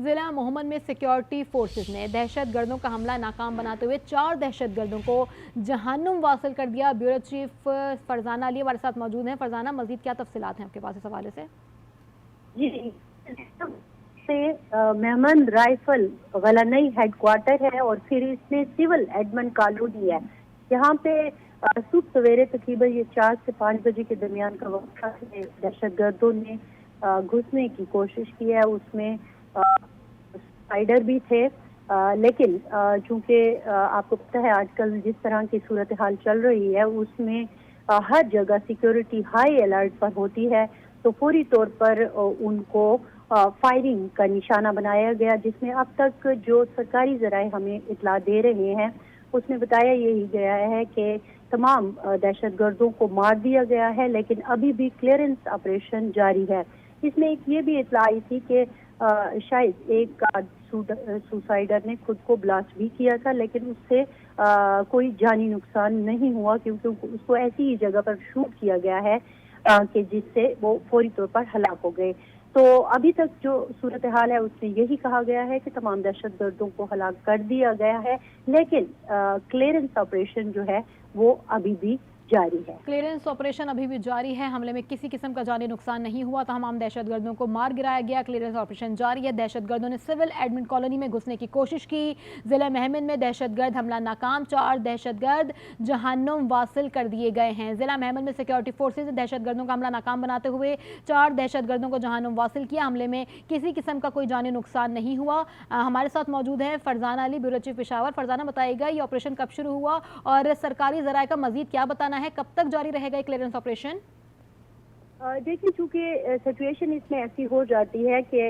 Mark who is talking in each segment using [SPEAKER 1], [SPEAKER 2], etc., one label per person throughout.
[SPEAKER 1] ज़िला मोहम्मद में security forces ने दहशत गर्दों का हमला नाकाम बनाते हुए 4 दहशत गर्दों को जहन्नुम वासिल कर दिया। ब्यूरो चीफ फरजाना अली हमारे साथ मौजूद हैं। फरजाना, मजीद क्या तफसीलात हैं आपके पास इस हवाले से?
[SPEAKER 2] जी से मेहमन राइफल गलनई हेडक्वार्टर है और फिर इसमें सिविल एडमन कॉलोनी है। यहाँ पे सुबह सवेरे तकरीबन ये 4 से 5 बजे के दरमियान का वक्त है। दहशत गर्दों ने घुसने की कोशिश की है। उसमें स्पाइडर भी थे, लेकिन चूंकि आपको पता है आजकल जिस तरह की सूरत हाल चल रही है उसमें हर जगह सिक्योरिटी हाई अलर्ट पर होती है, तो पूरी तौर पर उनको फायरिंग का निशाना बनाया गया, जिसमें अब तक जो सरकारी जराए हमें इतला दे रहे हैं उसमें बताया यही गया है कि तमाम दहशत गर्दों को मार दिया गया है, लेकिन अभी भी क्लियरेंस ऑपरेशन जारी है। इसमें एक ये भी इतला आई थी कि शायद एक सुसाइडर ने खुद को ब्लास्ट भी किया था, लेकिन उससे कोई जानी नुकसान नहीं हुआ क्योंकि उसको ऐसी ही जगह पर शूट किया गया है कि जिससे वो फौरी तौर पर हलाक हो गए। तो अभी तक जो सूरत हाल है उसमें यही कहा गया है कि तमाम दहशत गर्दों को हलाक कर दिया गया है, लेकिन क्लियरेंस ऑपरेशन जो है वो अभी भी जारी है।
[SPEAKER 1] क्लियरेंस ऑपरेशन अभी भी जारी है। हमले में किसी किस्म का जानी नुकसान नहीं हुआ। तमाम दहशत गर्दों को मार गिराया गया। क्लियरेंस ऑपरेशन जारी है। दहशत गर्दों ने सिविल एडमिन कॉलोनी में घुसने की कोशिश की। जिला महमद में दहशत गर्द हमला नाकाम। 4 दहशत गर्द जहन्नुम वासिल कर दिए गए हैं। जिला महमद में सिक्योरिटी फोर्सेज ने दहशत गर्दों का हमला नाकाम बनाते हुए 4 दहशत गर्दों को जहन्नुम वासिल किया। हमले में किसी किस्म का कोई जानी नुकसान नहीं हुआ। हमारे साथ मौजूद है फरजाना अली, ब्यूरो चीफ पेशावर। फरजाना, बताइएगा ये ऑपरेशन कब शुरू हुआ और सरकारी जराये का मजीद क्या बताना है, कब तक जारी रहेगा क्लियरेंस ऑपरेशन?
[SPEAKER 2] देखिए, चूंकि सिचुएशन इसमें ऐसी हो जाती है कि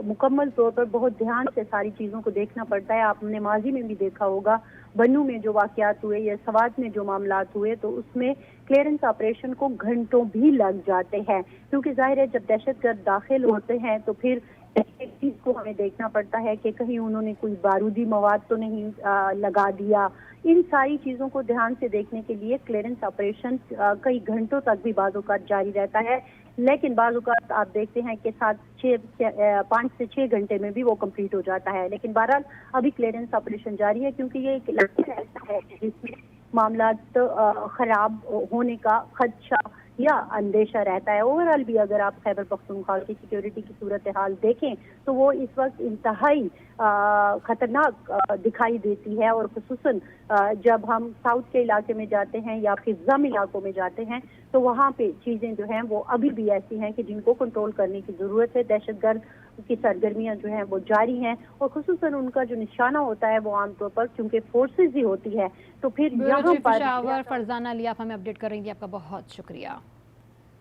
[SPEAKER 2] मुकम्मल तौर पर बहुत ध्यान से सारी चीज़ों को देखना पड़ता है। आपने माजी में भी देखा होगा, बन्नू में जो वाकयात हुए या सवात में जो मामलात हुए, तो उसमें क्लियरेंस ऑपरेशन को घंटों भी लग जाते हैं, क्योंकि जाहिर है जब दहशतगर्द दाखिल होते हैं तो फिर एक चीज को हमें देखना पड़ता है कि कहीं उन्होंने कोई बारूदी मवाद तो नहीं लगा दिया। इन सारी चीजों को ध्यान से देखने के लिए क्लियरेंस ऑपरेशन कई घंटों तक भी बाज़-औक़ात जारी रहता है, लेकिन बाज़-औक़ात आप देखते हैं कि 5 से 6 घंटे में भी वो कंप्लीट हो जाता है। लेकिन बहरहाल अभी क्लियरेंस ऑपरेशन जारी है, क्योंकि ये एक इलाका ऐसा है जिसमें मामलात खराब होने का खदशा या अंदेशा रहता है। ओवरऑल भी अगर आप खैबर पख्तूनख्वा की सिक्योरिटी की सूरत हाल देखें तो वो इस वक्त इंतहाई खतरनाक दिखाई देती है, और खुसूसन जब हम साउथ के इलाके में जाते हैं या फिर जम इलाकों में जाते हैं तो वहाँ पे चीज़ें जो हैं वो अभी भी ऐसी हैं कि जिनको कंट्रोल करने की ज़रूरत है। दहशतगर्द की सरगर्मियाँ जो हैं वो जारी हैं, और खुसूसन उनका जो निशाना होता है वो आमतौर पर क्योंकि फोर्सेज ही होती है, तो फिर यहाँ पर
[SPEAKER 1] फरजाना अली, आप हमें अपडेट करेंगे, आपका बहुत शुक्रिया।